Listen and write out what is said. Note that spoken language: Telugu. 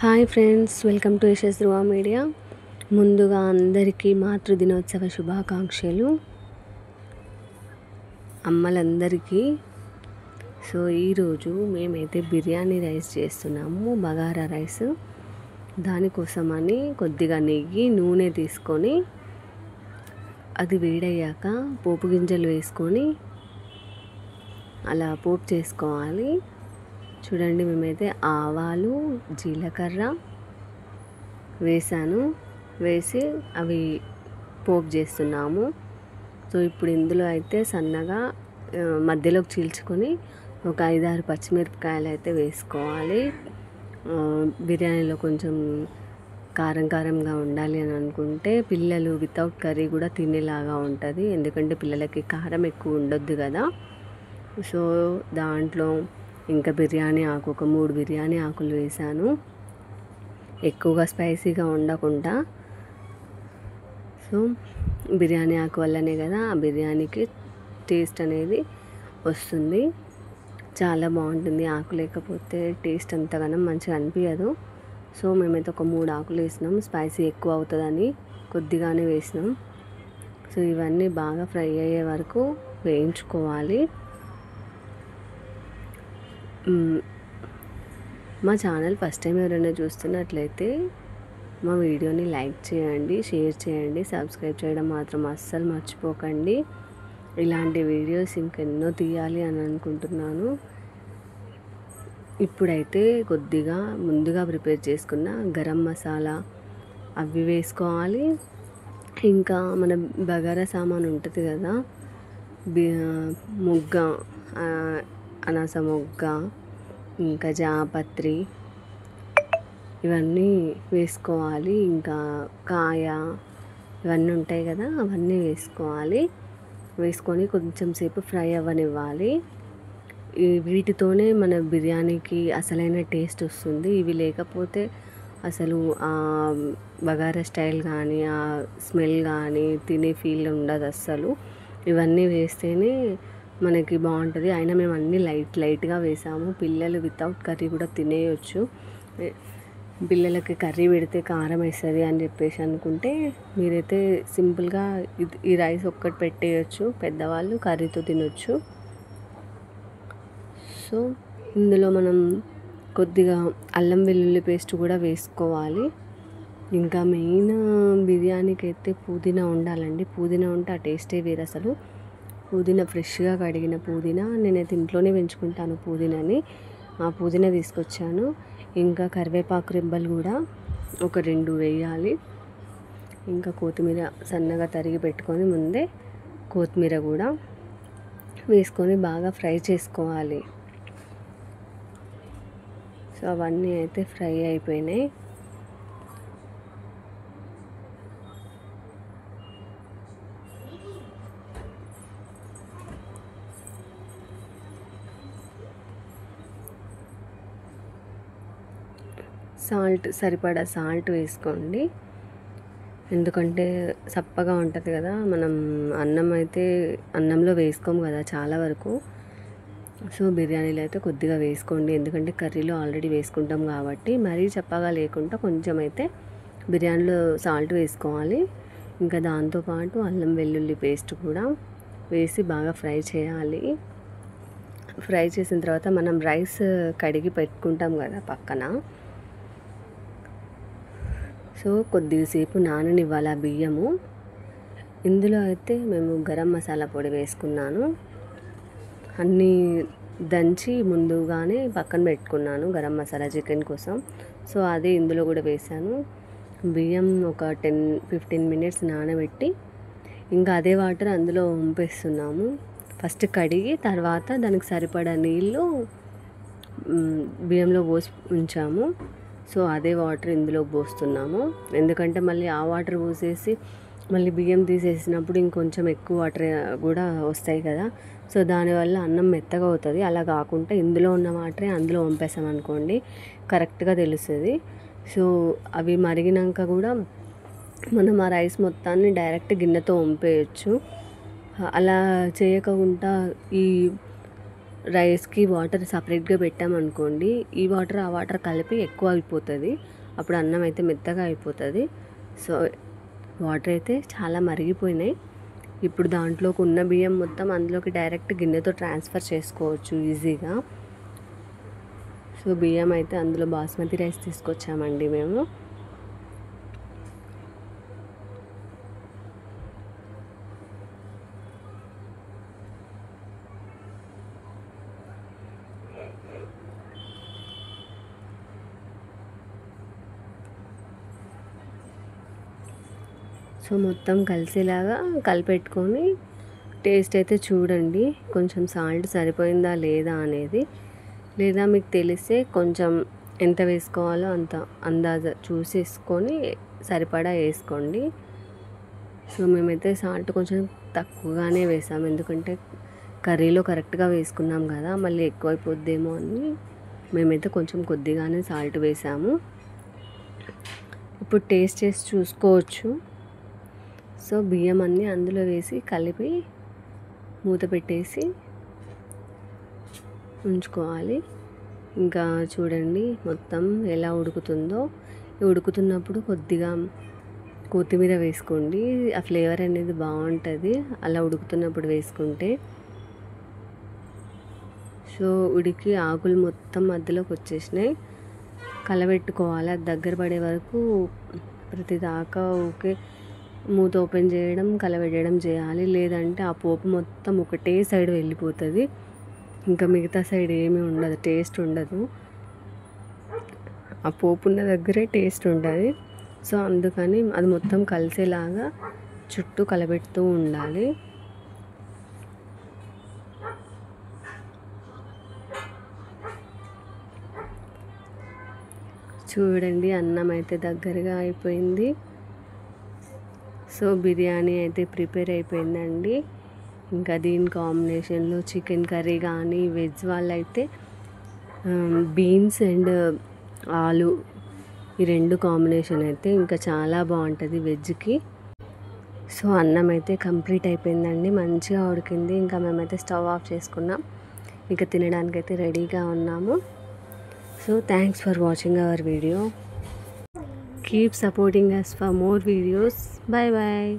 Hi friends, welcome to Yashas Dhruva media. ముందుగా అందరికీ మాతృదినోత్సవ శుభాకాంక్షలు అమ్మలందరికీ. సో ఈరోజు మేమైతే బిర్యానీ రైస్ చేస్తున్నాము, బగారా రైస్. దానికోసమని కొద్దిగా నెయ్యి, నూనె తీసుకొని అది వేడయ్యాక పోపు గింజలు వేసుకొని అలా పోపు చేసుకోవాలి. చూడండి, మేమైతే ఆవాలు, జీలకర్ర వేసి అవి పోపు చేస్తున్నాము. సో ఇప్పుడు ఇందులో అయితే సన్నగా మధ్యలోకి చీల్చుకొని ఒక 5-6 పచ్చిమిరపకాయలు అయితే వేసుకోవాలి. బిర్యానీలో కొంచెం కారంగా ఉండాలి అని అనుకుంటే పిల్లలు వితౌట్ కర్రీ కూడా తినేలాగా ఉంటుంది, ఎందుకంటే పిల్లలకి కారం ఎక్కువ ఉండొద్దు కదా. సో దాంట్లో ఇంకా బిర్యానీ ఆకు, ఒక 3 బిర్యానీ ఆకులు వేసాను, ఎక్కువగా స్పైసీగా ఉండకుండా. సో బిర్యానీ ఆకు వల్లనే కదా ఆ బిర్యానీకి టేస్ట్ అనేది వస్తుంది, చాలా బాగుంటుంది. ఆకు లేకపోతే టేస్ట్ అంతగానం మంచిగా అనిపించదు. సో మేమైతే ఒక 3 ఆకులు వేసినాం, స్పైసీ ఎక్కువ అవుతుందని కొద్దిగానే వేసినాం. సో ఇవన్నీ బాగా ఫ్రై అయ్యే వరకు వేయించుకోవాలి. మా ఛానల్ ఫస్ట్ టైం ఎవరైనా చూస్తున్నట్లయితే మా వీడియోని లైక్ చేయండి, షేర్ చేయండి, సబ్స్క్రైబ్ చేయడం మాత్రం అస్సలు మర్చిపోకండి. ఇలాంటి వీడియోస్ ఇంకెన్నో తీయాలి అని అనుకుంటున్నాను. ఇప్పుడైతే కొద్దిగా ముందుగా ప్రిపేర్ చేసుకున్న గరం మసాలా అవి వేసుకోవాలి. ఇంకా మన బగారా సామాన్ ఉంటుంది కదా, మొగ్గ, అనాస మొగ్గ, ఇంకా జాపత్రి, ఇవన్నీ వేసుకోవాలి. ఇంకా కాయ, ఇవన్నీ ఉంటాయి కదా, అవన్నీ వేసుకొని కొంచెం సేపు ఫ్రై అవ్వనివ్వాలి. వీటితోనే మన బిర్యానీకి అసలైన టేస్ట్ వస్తుంది. ఇవి లేకపోతే అసలు ఆ బగారా స్టైల్ కానీ, ఆ స్మెల్ కానీ తినే ఫీల్ ఉండదు అస్సలు. ఇవన్నీ వేస్తేనే మనకి బాగుంటుంది. అయినా మేము అన్నీ లైట్గా వేసాము. పిల్లలు వితౌట్ కర్రీ కూడా తినేయచ్చు. పిల్లలకి కర్రీ పెడితే కారం వేస్తుంది అని చెప్పేసి అనుకుంటే మీరైతే సింపుల్గా ఈ రైస్ ఒక్కటి పెట్టేయచ్చు, పెద్దవాళ్ళు కర్రీతో తినొచ్చు. సో ఇందులో మనం కొద్దిగా అల్లం వెల్లుల్లి పేస్ట్ కూడా వేసుకోవాలి. ఇంకా మెయిన్ బిర్యానీకి అయితే పుదీనా ఉండాలండి. పుదీనా ఉంటే ఆ టేస్టే వేరు అసలు. పుదీనా ఫ్రెష్గా కడిగిన పుదీనా, నేనైతే ఇంట్లోనే పెంచుకుంటాను పుదీనాని. ఆ పుదీనా తీసుకొచ్చాను. ఇంకా కరివేపాకు రెబ్బలు కూడా ఒక 2 వేయాలి. ఇంకా కొత్తిమీర సన్నగా తరిగి పెట్టుకొని ముందే కొత్తిమీర కూడా వేసుకొని బాగా ఫ్రై చేసుకోవాలి. సో అవన్నీ అయితే ఫ్రై అయిపోయినాయి. సరిపడా సాల్ట్ వేసుకోండి, ఎందుకంటే సప్పగా ఉంటుంది కదా. మనం అన్నంలో వేసుకోము కదా చాలా వరకు. సో బిర్యానీలో అయితే కొద్దిగా వేసుకోండి, ఎందుకంటే కర్రీలో ఆల్రెడీ వేసుకుంటాం కాబట్టి. మరీ చప్పగా లేకుండా కొంచెం అయితే బిర్యానీలో సాల్ట్ వేసుకోవాలి. ఇంకా దాంతోపాటు అల్లం వెల్లుల్లి పేస్ట్ కూడా వేసి బాగా ఫ్రై చేయాలి. ఫ్రై చేసిన తర్వాత మనం రైస్ కడిగి పెట్టుకుంటాం కదా పక్కన, సో కొద్దిసేపు నాననివ్వాలి ఆ బియ్యము. ఇందులో అయితే మేము గరం మసాలా పొడి వేసుకున్నాను, అన్నీ దంచి ముందుగానే పక్కన పెట్టుకున్నాను గరం మసాలా చికెన్ కోసం. సో అదే ఇందులో కూడా వేసాను. బియ్యం ఒక 10-15 మినిట్స్ నానబెట్టి ఇంకా అదే వాటర్ అందులో వంపేస్తున్నాము. ఫస్ట్ కడిగి తర్వాత దానికి సరిపడా నీళ్ళు బియ్యంలో పోసి ఉంచాము. సో అదే వాటర్ ఇందులో పోస్తున్నాము, ఎందుకంటే మళ్ళీ ఆ వాటర్ పోసేసి మళ్ళీ బియ్యం తీసేసినప్పుడు ఇంకొంచెం ఎక్కువ వాటర్ కూడా వస్తాయి కదా. సో దానివల్ల అన్నం మెత్తగా అవుతుంది. అలా కాకుండా ఇందులో ఉన్న వాటరే అందులో వంపేసామనుకోండి, కరెక్ట్గా తెలుస్తుంది. సో అవి మరిగినాక కూడా మనం ఆ రైస్ మొత్తాన్ని డైరెక్ట్ గిన్నెతో వంపేయచ్చు. అలా చేయకుండా ఈ రైస్కి వాటర్ సపరేట్గా పెట్టామనుకోండి, ఈ వాటర్ ఆ వాటర్ కలిపి ఎక్కువ అయిపోతుంది, అప్పుడు అన్నం అయితే మెత్తగా అయిపోతుంది. సో వాటర్ అయితే చాలా మరిగిపోయినాయి. ఇప్పుడు దాంట్లోకి ఉన్న బియ్యం మొత్తం అందులోకి డైరెక్ట్ గిన్నెతో ట్రాన్స్ఫర్ చేసుకోవచ్చు ఈజీగా. సో బియ్యం అయితే అందులో బాస్మతి రైస్ తీసుకొచ్చామండి మేము. సో మొత్తం కలిసేలాగా కలిపెట్టుకొని టేస్ట్ అయితే చూడండి, కొంచెం సాల్ట్ సరిపోయిందా లేదా అనేది. లేదా మీకు తెలిస్తే కొంచెం ఎంత వేసుకోవాలో అంత అందాజ చూసేసుకొని సరిపడా వేసుకోండి. సో మేమైతే సాల్ట్ కొంచెం తక్కువగానే వేసాము, ఎందుకంటే కర్రీలో కరెక్ట్గా వేసుకున్నాం కదా, మళ్ళీ ఎక్కువైపోద్దేమో అని మేమైతే కొంచెం కొద్దిగానే సాల్ట్ వేసాము. ఇప్పుడు టేస్ట్ చేసి చూసుకోవచ్చు. సో బియ్యం అన్నీ అందులో వేసి కలిపి మూత పెట్టేసి ఉంచుకోవాలి. ఇంకా చూడండి మొత్తం ఎలా ఉడుకుతుందో. ఉడుకుతున్నప్పుడు కొద్దిగా కొత్తిమీర వేసుకోండి, ఆ ఫ్లేవర్ అనేది బాగుంటుంది అలా ఉడుకుతున్నప్పుడు వేసుకుంటే. సో ఉడికి ఆకులు మొత్తం మధ్యలోకి వచ్చేసినాయి. కలబెట్టుకోవాలి, అది దగ్గర పడే వరకు ప్రతి దాకా ఓకే మూత ఓపెన్ చేయడం కలబెట్టడం చేయాలి. లేదంటే ఆ పోపు మొత్తం ఒకటే సైడ్ వెళ్ళిపోతుంది, ఇంకా మిగతా సైడ్ ఏమీ ఉండదు, టేస్ట్ ఉండదు. ఆ పోపు ఉన్న దగ్గరే టేస్ట్ ఉంటుంది. సో అందుకని అది మొత్తం కలిసేలాగా చుట్టూ కలబెడుతూ ఉండాలి. చూడండి అన్నం అయితే దగ్గరగా అయిపోయింది. సో బిర్యానీ అయితే ప్రిపేర్ అయిపోయిందండి. ఇంకా దీని కాంబినేషన్లో చికెన్ కర్రీ కానీ, వెజ్ వాళ్ళైతే బీన్స్ అండ్ ఆలు, ఈ రెండు కాంబినేషన్ అయితే ఇంకా చాలా బాగుంటుంది వెజ్కి. సో అన్నం అయితే కంప్లీట్ అయిపోయిందండి, మంచిగా ఉడికింది. ఇంకా మేమైతే స్టవ్ ఆఫ్ చేసుకున్నాం, ఇంకా తినడానికైతే రెడీగా ఉన్నాము. So thanks for watching our video. Keep supporting us for more videos. Bye bye.